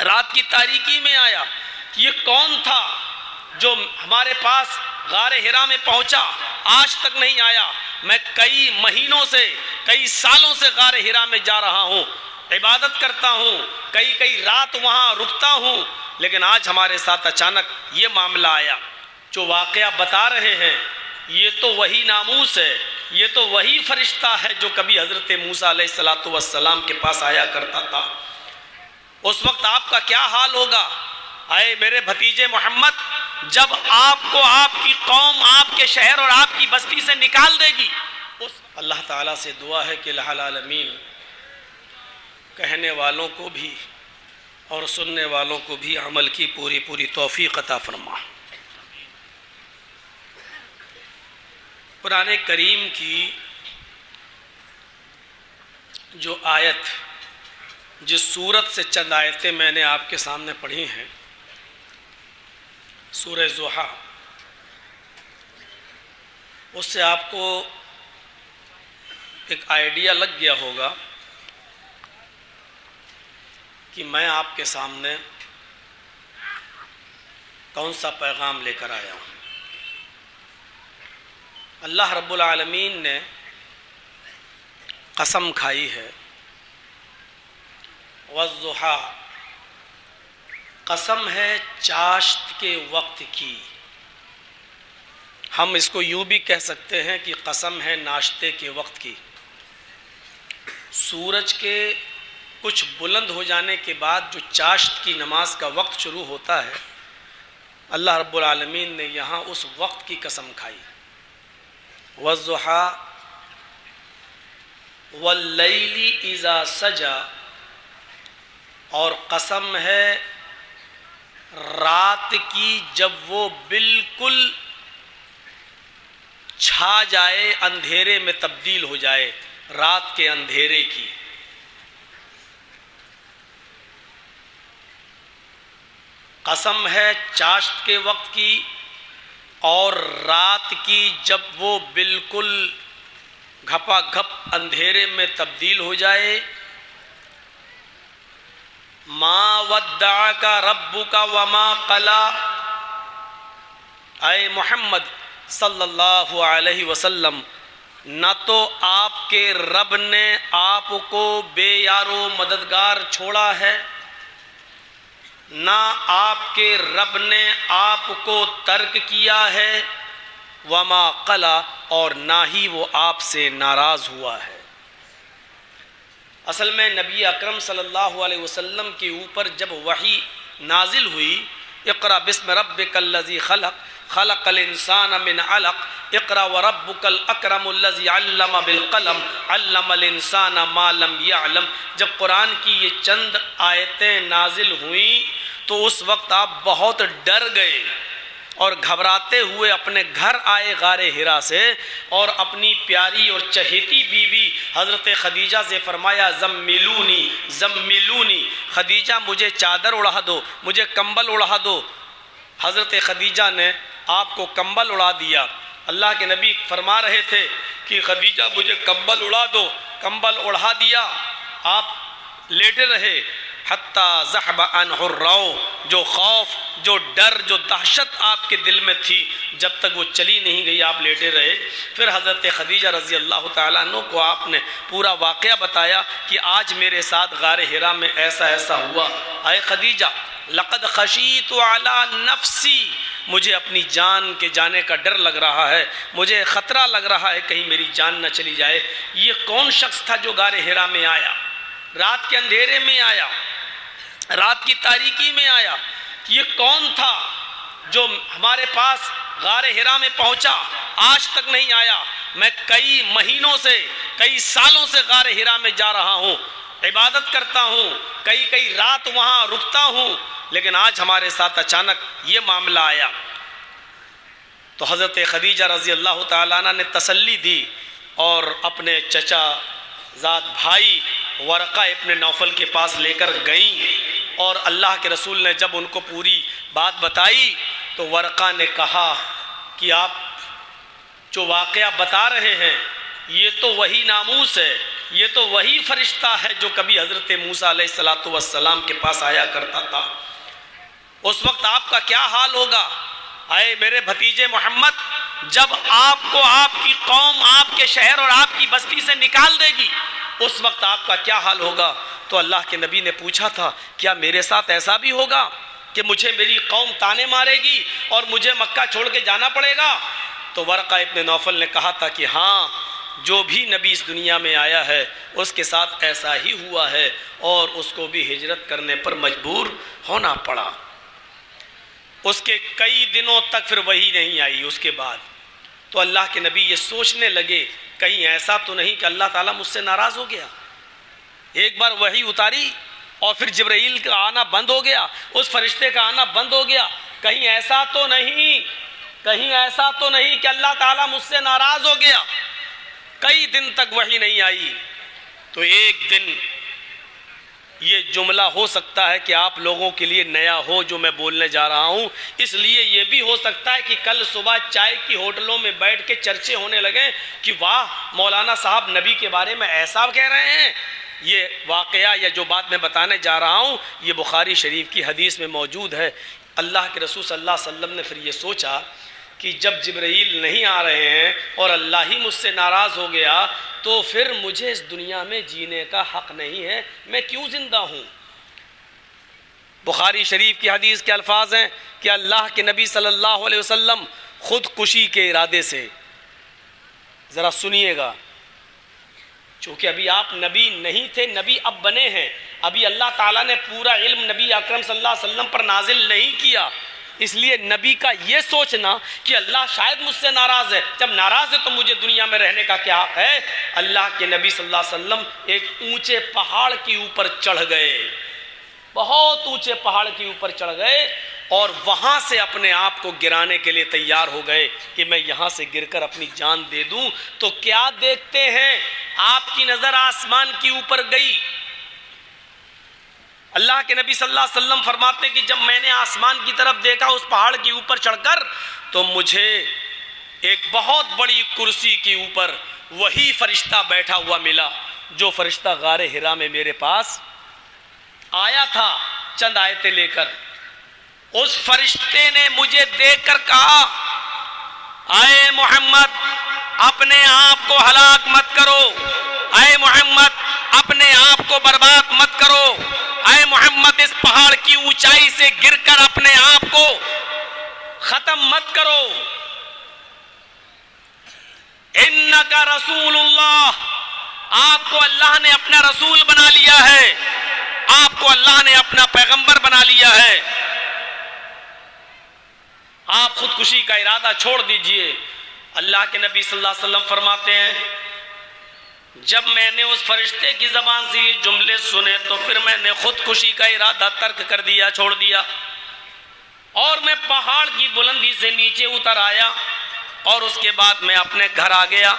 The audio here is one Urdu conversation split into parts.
رات کی تاریکی میں آیا. یہ کون تھا جو ہمارے پاس غار حرا میں پہنچا؟ آج تک نہیں آیا. میں کئی مہینوں سے، کئی سالوں سے غار حرا میں جا رہا ہوں، عبادت کرتا ہوں، کئی رات وہاں رکتا ہوں، لیکن آج ہمارے ساتھ اچانک یہ معاملہ آیا. جو واقعہ بتا رہے ہیں یہ تو وہی ناموس ہے، یہ تو وہی فرشتہ ہے جو کبھی حضرت موسیٰ علیہ السلام کے پاس آیا کرتا تھا. اس وقت آپ کا کیا حال ہوگا؟ اے میرے بھتیجے محمد، جب آپ کو آپ کی قوم، آپ کے شہر اور آپ کی بستی سے نکال دے گی. اللہ تعالیٰ سے دعا ہے کہ الہ العالمین کہنے والوں کو بھی اور سننے والوں کو بھی عمل کی پوری توفیق عطا فرما. قرآن کریم کی جو آیت، جس سورت سے چند آیتیں میں نے آپ کے سامنے پڑھی ہیں، سورہ ضحیٰ، اس سے آپ کو ایک آئیڈیا لگ گیا ہوگا کہ میں آپ کے سامنے کون سا پیغام لے کر آیا ہوں. اللہ رب العالمین نے قسم کھائی ہے، والضحیٰ، قسم ہے چاشت کے وقت کی. ہم اس کو یوں بھی کہہ سکتے ہیں کہ قسم ہے ناشتے کے وقت کی. سورج کے کچھ بلند ہو جانے کے بعد جو چاشت کی نماز کا وقت شروع ہوتا ہے، اللہ رب العالمین نے یہاں اس وقت کی قسم کھائی. والضحیٰ واللیل اذا سجا، اور قسم ہے رات کی جب وہ بالکل چھا جائے، اندھیرے میں تبدیل ہو جائے، رات کے اندھیرے کی. قسم ہے چاشت کے وقت کی اور رات کی جب وہ بالکل گھپا گھپ اندھیرے میں تبدیل ہو جائے. ما ودعک ربک وما قلی، اے محمد صلی اللہ علیہ وسلم، نہ تو آپ کے رب نے آپ کو بے یار و مددگار چھوڑا ہے، نہ آپ کے رب نے آپ کو ترک کیا ہے، وما قلی، اور نہ ہی وہ آپ سے ناراض ہوا ہے. اصل میں نبی اکرم صلی اللہ علیہ وسلم کے اوپر جب وحی نازل ہوئی، اقرأ بسم ربک الذی خلق، خلق الانسان من علق، اقرأ وربک الاکرم الذی علم بالقلم، علم الانسان ما لم یعلم، جب قرآن کی یہ چند آیتیں نازل ہوئیں تو اس وقت آپ بہت ڈر گئے اور گھبراتے ہوئے اپنے گھر آئے غار حرا سے، اور اپنی پیاری اور چہیتی بیوی حضرت خدیجہ سے فرمایا زملونی زملونی، خدیجہ مجھے چادر اڑا دو، مجھے کمبل اڑا دو. حضرت خدیجہ نے آپ کو کمبل اڑا دیا. اللہ کے نبی فرما رہے تھے کہ خدیجہ مجھے کمبل اڑا دو، کمبل اڑا دیا. آپ لیٹے رہے حتیٰ ذہب عنہ الروع، جو خوف، جو ڈر، جو دہشت آپ کے دل میں تھی، جب تک وہ چلی نہیں گئی آپ لیٹے رہے. پھر حضرت خدیجہ رضی اللہ تعالیٰ عنہ کو آپ نے پورا واقعہ بتایا کہ آج میرے ساتھ غار حرا میں ایسا ہوا. اے خدیجہ، لقد خشیت علی نفسی، مجھے اپنی جان کے جانے کا ڈر لگ رہا ہے، مجھے خطرہ لگ رہا ہے کہیں میری جان نہ چلی جائے. یہ کون شخص تھا جو غار حرا میں آیا، رات کے اندھیرے میں آیا، رات کی تاریکی میں آیا؟ یہ کون تھا جو ہمارے پاس غار حرا میں پہنچا؟ آج تک نہیں آیا. میں کئی مہینوں سے، کئی سالوں سے غار حرا میں جا رہا ہوں، عبادت کرتا ہوں، کئی رات وہاں رکتا ہوں، لیکن آج ہمارے ساتھ اچانک یہ معاملہ آیا. تو حضرت خدیجہ رضی اللہ تعالیٰ عنہ نے تسلی دی اور اپنے چچا زاد بھائی ورقہ ابن نوفل کے پاس لے کر گئیں، اور اللہ کے رسول نے جب ان کو پوری بات بتائی تو ورقہ نے کہا کہ آپ جو واقعہ بتا رہے ہیں یہ تو وہی ناموس ہے، یہ تو وہی فرشتہ ہے جو کبھی حضرت موسیٰ علیہ السلام کے پاس آیا کرتا تھا۔ اس وقت آپ کا کیا حال ہوگا؟ اے میرے بھتیجے محمد، جب آپ کو آپ کی قوم آپ کے شہر اور آپ کی بستی سے نکال دے گی، اس وقت آپ کا کیا حال ہوگا؟ تو اللہ کے نبی نے پوچھا تھا کیا میرے ساتھ ایسا بھی ہوگا کہ مجھے میری قوم تانے مارے گی اور مجھے مکہ چھوڑ کے جانا پڑے گا؟ تو ورقہ ابن نوفل نے کہا تھا کہ ہاں، جو بھی نبی اس دنیا میں آیا ہے اس کے ساتھ ایسا ہی ہوا ہے، اور اس کو بھی ہجرت کرنے پر مجبور ہونا پڑا۔ اس کے کئی دنوں تک پھر وحی نہیں آئی۔ اس کے بعد تو اللہ کے نبی یہ سوچنے لگے کہیں ایسا تو نہیں کہ اللہ تعالیٰ مجھ سے ناراض ہو گیا۔ ایک بار وحی اتاری اور پھر جبرائیل کا آنا بند ہو گیا، اس فرشتے کا آنا بند ہو گیا، کہیں ایسا تو نہیں کہ اللہ تعالیٰ مجھ سے ناراض ہو گیا۔ کئی دن تک وحی نہیں آئی۔ تو ایک دن یہ جملہ ہو سکتا ہے کہ آپ لوگوں کے لیے نیا ہو جو میں بولنے جا رہا ہوں، اس لیے یہ بھی ہو سکتا ہے کہ کل صبح چائے کی ہوٹلوں میں بیٹھ کے چرچے ہونے لگیں کہ واہ مولانا صاحب نبی کے بارے میں ایسا کہہ رہے ہیں۔ یہ واقعہ یا جو بات میں بتانے جا رہا ہوں یہ بخاری شریف کی حدیث میں موجود ہے۔ اللہ کے رسول صلی اللہ علیہ وسلم نے پھر یہ سوچا کہ جب جبرائیل نہیں آ رہے ہیں اور اللہ ہی مجھ سے ناراض ہو گیا تو پھر مجھے اس دنیا میں جینے کا حق نہیں ہے، میں کیوں زندہ ہوں؟ بخاری شریف کی حدیث کے الفاظ ہیں کہ اللہ کے نبی صلی اللہ علیہ وسلم خودکشی کے ارادے سے، ذرا سنیے گا، چونکہ ابھی آپ نبی نہیں تھے، نبی اب بنے ہیں، ابھی اللہ تعالیٰ نے پورا علم نبی اکرم صلی اللہ علیہ وسلم پر نازل نہیں کیا، اس لیے نبی کا یہ سوچنا کہ اللہ شاید مجھ سے ناراض ہے، جب ناراض ہے تو مجھے دنیا میں رہنے کا کیا حق ہے؟ اللہ کے نبی صلی اللہ علیہ وسلم ایک اونچے پہاڑ کے اوپر چڑھ گئے، بہت اونچے پہاڑ کے اوپر چڑھ گئے اور وہاں سے اپنے آپ کو گرانے کے لیے تیار ہو گئے کہ میں یہاں سے گر کر اپنی جان دے دوں۔ تو کیا دیکھتے ہیں؟ آپ کی نظر آسمان کی اوپر گئی۔ اللہ کے نبی صلی اللہ علیہ وسلم فرماتے کہ جب میں نے آسمان کی طرف دیکھا اس پہاڑ کے اوپر چڑھ کر تو مجھے ایک بہت بڑی کرسی کے اوپر وہی فرشتہ بیٹھا ہوا ملا جو فرشتہ غار حرا میں میرے پاس آیا تھا چند آیتیں لے کر۔ اس فرشتے نے مجھے دیکھ کر کہا اے محمد اپنے آپ کو ہلاک مت کرو، اے محمد اپنے آپ کو برباد مت کرو، اے محمد اس پہاڑ کی اونچائی سے گر کر اپنے آپ کو ختم مت کرو، انکا رسول اللہ، آپ کو اللہ نے اپنا رسول بنا لیا ہے، آپ کو اللہ نے اپنا پیغمبر بنا لیا ہے، آپ خودکشی کا ارادہ چھوڑ دیجئے۔ اللہ کے نبی صلی اللہ علیہ وسلم فرماتے ہیں جب میں نے اس فرشتے کی زبان سے یہ جملے سنے تو پھر میں نے خودکشی کا ارادہ ترک کر دیا، چھوڑ دیا، اور میں پہاڑ کی بلندی سے نیچے اتر آیا اور اس کے بعد میں اپنے گھر آ گیا۔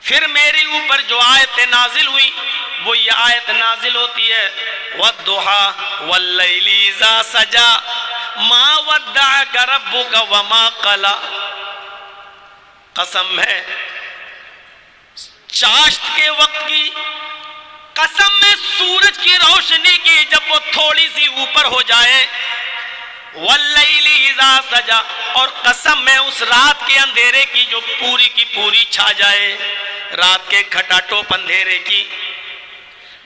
پھر میرے اوپر جو آیت نازل ہوئی وہ یہ آیت نازل ہوتی ہے وَالضُّحَىٰ وَاللَّيْلِ إِذَا سَجَىٰ مَا وَدَّعَكَ رَبُّكَ وَمَا قَلَىٰ۔ قسم ہے چاشت کے وقت کی، قسم میں سورج کی روشنی کی جب وہ تھوڑی سی اوپر ہو جائے، وَاللَّيْلِ إِذَا سَجَىٰ، اور قسم میں اس رات کے اندھیرے کی جو پوری کی پوری چھا جائے، رات کے کھٹا ٹوپ اندھیرے کی،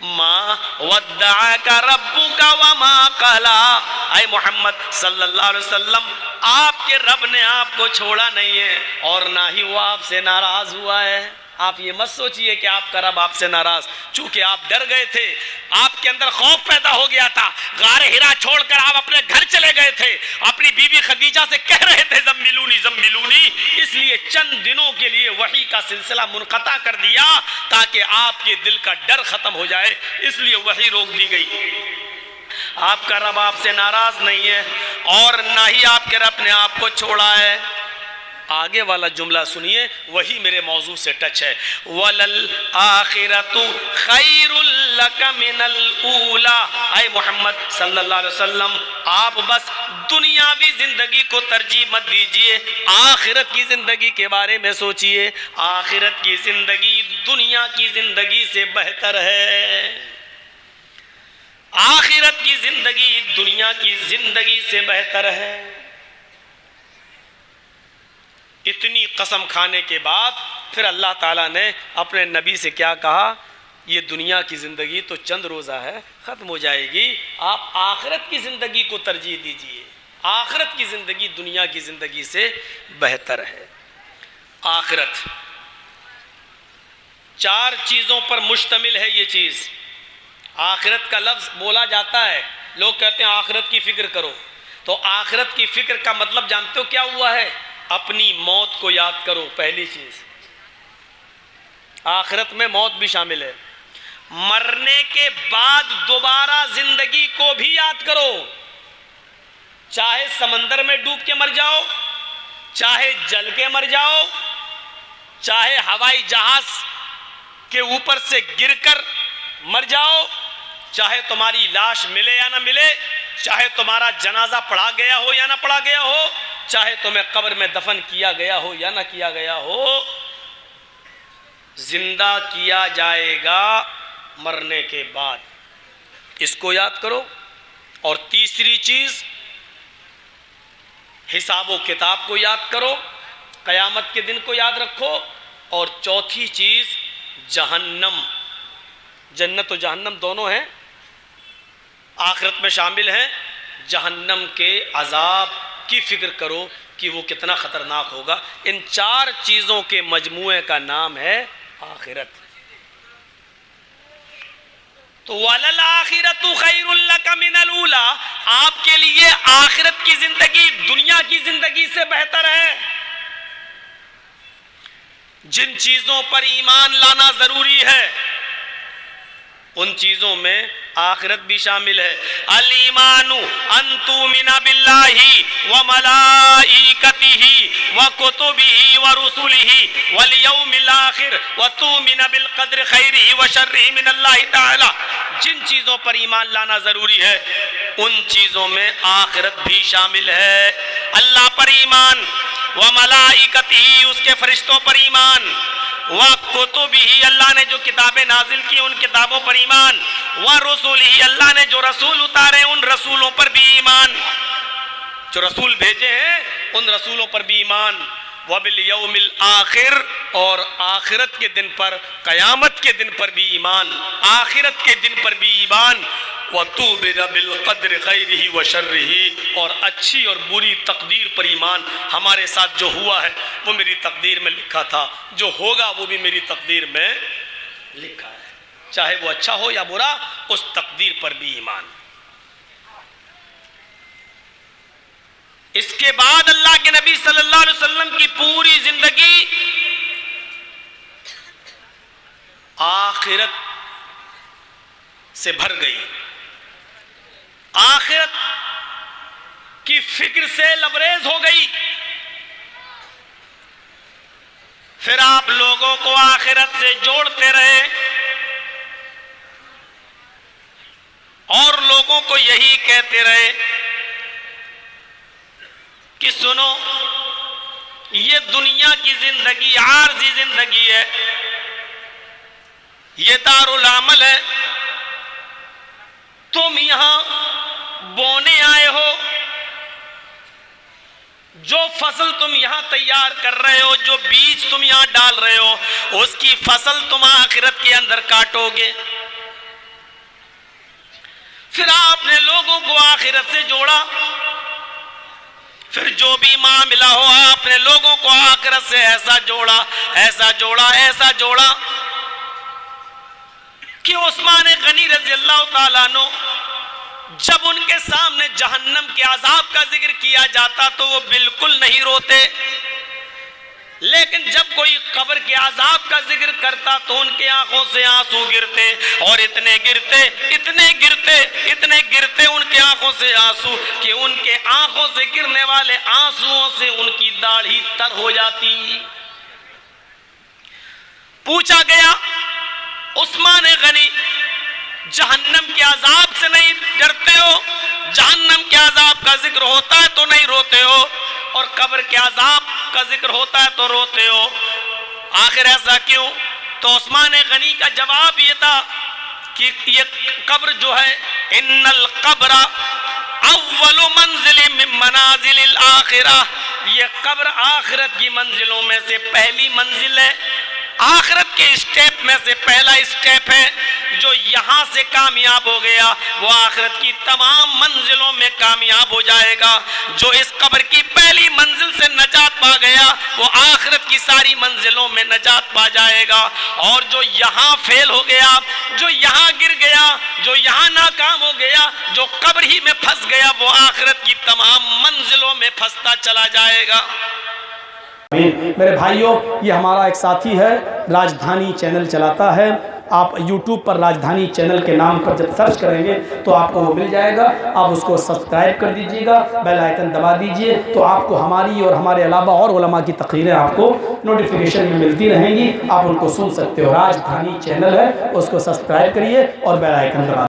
مَا وَدَّعَكَ رَبُّكَ وَمَا قَلَىٰ، اے محمد صلی اللہ علیہ وسلم آپ کے رب نے آپ کو چھوڑا نہیں ہے اور نہ ہی وہ آپ سے ناراض ہوا ہے۔ آپ یہ مت سوچئے کہ آپ کا رب آپ سے ناراض، چونکہ آپ ڈر گئے تھے، آپ کے اندر خوف پیدا ہو گیا تھا، غار حرا چھوڑ کر آپ اپنے گھر چلے گئے تھے، اپنی بیوی خدیجہ سے کہہ رہے تھے زملونی زملونی، اس لیے چند دنوں کے لیے وحی کا سلسلہ منقطع کر دیا تاکہ آپ کے دل کا ڈر ختم ہو جائے، اس لیے وحی روک دی گئی۔ آپ کا رب آپ سے ناراض نہیں ہے اور نہ ہی آپ کے رب نے آپ کو چھوڑا ہے۔ آگے والا جملہ سنیے، وہی میرے موضوع سے ٹچ ہے. وَلَلْآخِرَةُ خَيْرٌ لَكَ مِنَ الْأُولَى. اے محمد صلی اللہ علیہ وسلم، آپ بس دنیاوی زندگی کو ترجیح مت دیجئے، آخرت کی زندگی کے بارے میں سوچئے. آخرت کی زندگی دنیا کی زندگی سے بہتر ہے. آخرت کی زندگی دنیا کی زندگی سے بہتر ہے. اتنی قسم کھانے کے بعد پھر اللہ تعالیٰ نے اپنے نبی سے کیا کہا؟ یہ دنیا کی زندگی تو چند روزہ ہے، ختم ہو جائے گی، آپ آخرت کی زندگی کو ترجیح دیجئے. آخرت کی زندگی دنیا کی زندگی سے بہتر ہے. آخرت 4 چیزوں پر مشتمل ہے. یہ چیز آخرت کا لفظ بولا جاتا ہے، لوگ کہتے ہیں آخرت کی فکر کرو. تو آخرت کی فکر کا مطلب جانتے ہو کیا ہوا ہے؟ اپنی موت کو یاد کرو. پہلی چیز آخرت میں موت بھی شامل ہے. مرنے کے بعد دوبارہ زندگی کو بھی یاد کرو. چاہے سمندر میں ڈوب کے مر جاؤ، چاہے جل کے مر جاؤ، چاہے ہوائی جہاز کے اوپر سے گر کر مر جاؤ، چاہے تمہاری لاش ملے یا نہ ملے، چاہے تمہارا جنازہ پڑھا گیا ہو یا نہ پڑھا گیا ہو، چاہے تمہیں قبر میں دفن کیا گیا ہو یا نہ کیا گیا ہو، زندہ کیا جائے گا مرنے کے بعد. اس کو یاد کرو. اور تیسری چیز حساب و کتاب کو یاد کرو، قیامت کے دن کو یاد رکھو. اور چوتھی چیز جہنم. جنت و جہنم دونوں ہیں، آخرت میں شامل ہیں. جہنم کے عذاب کی فکر کرو کہ وہ کتنا خطرناک ہوگا. ان 4 چیزوں کے مجموعے کا نام ہے آخرت. تو وَلَلْآخِرَةُ خَيْرٌ لَكَ مِنَ الْأُولَى، آپ کے لیے آخرت کی زندگی دنیا کی زندگی سے بہتر ہے. جن چیزوں پر ایمان لانا ضروری ہے ان چیزوں میں آخرت بھی شامل ہے. الایمان ان تؤمن باللہ وملائکتہ وکتبہ ورسلہ والیوم الآخر وتؤمن بالقدر خیرہ وشرہ من اللہ تعالی. جن چیزوں پر ایمان لانا ضروری ہے ان چیزوں میں آخرت بھی شامل ہے. اللہ پر ایمان، وملائکتہ اس کے فرشتوں پر ایمان، وَكُتُبِهِ اللہ نے جو کتابیں نازل کی ان کتابوں پر ایمان، وَرُسُلِهِ اللہ نے جو رسول اتارے ان رسولوں پر بھی ایمان، جو رسول بھیجے ہیں ان رسولوں پر بھی ایمان. وَبِالْيَوْمِ الْآخِرِ اور آخرت کے دن پر، قیامت کے دن پر بھی ایمان، آخرت کے دن پر بھی ایمان. وَتُؤْمِنَ بِالْقَدْرِ خَيْرِهِ وَشَرِّهِ اور اچھی اور بری تقدیر پر ایمان. ہمارے ساتھ جو ہوا ہے وہ میری تقدیر میں لکھا تھا، جو ہوگا وہ بھی میری تقدیر میں لکھا ہے، چاہے وہ اچھا ہو یا برا، اس تقدیر پر بھی ایمان. اس کے بعد اللہ کے نبی صلی اللہ علیہ وسلم کی پوری زندگی آخرت سے بھر گئی، آخرت کی فکر سے لبریز ہو گئی. پھر آپ لوگوں کو آخرت سے جوڑتے رہے اور لوگوں کو یہی کہتے رہے کہ سنو، یہ دنیا کی زندگی عارضی زندگی ہے، یہ دار العمل ہے. تم یہاں بونے آئے ہو، جو فصل تم یہاں تیار کر رہے ہو، جو بیج تم یہاں ڈال رہے ہو، اس کی فصل تم آخرت کے اندر کاٹو گے. پھر آپ نے لوگوں کو آخرت سے جوڑا. پھر جو بھی معاملہ ہو آپ نے لوگوں کو آخرت سے ایسا جوڑا، ایسا جوڑا، ایسا جوڑا کہ عثمان غنی رضی اللہ تعالیٰ عنہ جب ان کے سامنے جہنم کے عذاب کا ذکر کیا جاتا تو وہ بالکل نہیں روتے، لیکن جب کوئی قبر کے عذاب کا ذکر کرتا تو ان کے آنکھوں سے آنسو گرتے، اور اتنے گرتے اتنے گرتے اتنے گرتے ان کے آنکھوں آنکھوں سے آنسو کہ ان کے آنکھوں سے گرنے والے آنسوؤں سے ان کی داڑھی تر ہو جاتی۔ پوچھا گیا عثمان غنی جہنم کے عذاب سے نہیں ڈرتے ہو؟ جہنم کے عذاب کا ذکر ہوتا ہے تو نہیں روتے ہو، اور قبر کے عذاب کا ذکر ہوتا ہے تو روتے ہو، آخر ایسا کیوں؟ تو عثمان غنی کا جواب یہ تھا کہ یہ قبر جو ہے، ان القبر اول منزل من منازل الاخرہ، یہ قبر آخرت کی منزلوں میں سے پہلی منزل ہے، آخرت کے اسٹیپ میں سے پہلا اسٹیپ ہے۔ جو یہاں سے کامیاب ہو گیا وہ آخرت کی تمام منزلوں میں کامیاب ہو جائے گا، جو اس قبر کی پہلی منزل سے نجات پا گیا وہ آخرت کی ساری منزلوں میں نجات پا جائے گا، اور جو یہاں فیل ہو گیا، جو یہاں گر گیا، جو یہاں ناکام ہو گیا، جو قبر ہی میں پھنس گیا، وہ آخرت کی تمام منزلوں میں پھنستا چلا جائے گا۔ میرے بھائیوں، یہ ہمارا ایک ساتھی ہے، راجدھانی چینل چلاتا ہے، آپ یوٹیوب پر راجدھانی چینل کے نام پر جب سرچ کریں گے تو آپ کو وہ مل جائے گا، آپ اس کو سبسکرائب کر دیجئے گا، بیل آئیکن دبا دیجئے، تو آپ کو ہماری اور ہمارے علاوہ اور علماء کی تقریریں آپ کو نوٹیفیکیشن میں ملتی رہیں گی، آپ ان کو سن سکتے ہو۔ راجدھانی چینل ہے، اس کو سبسکرائب کریے اور بیل آئیکن دبا دیجئے۔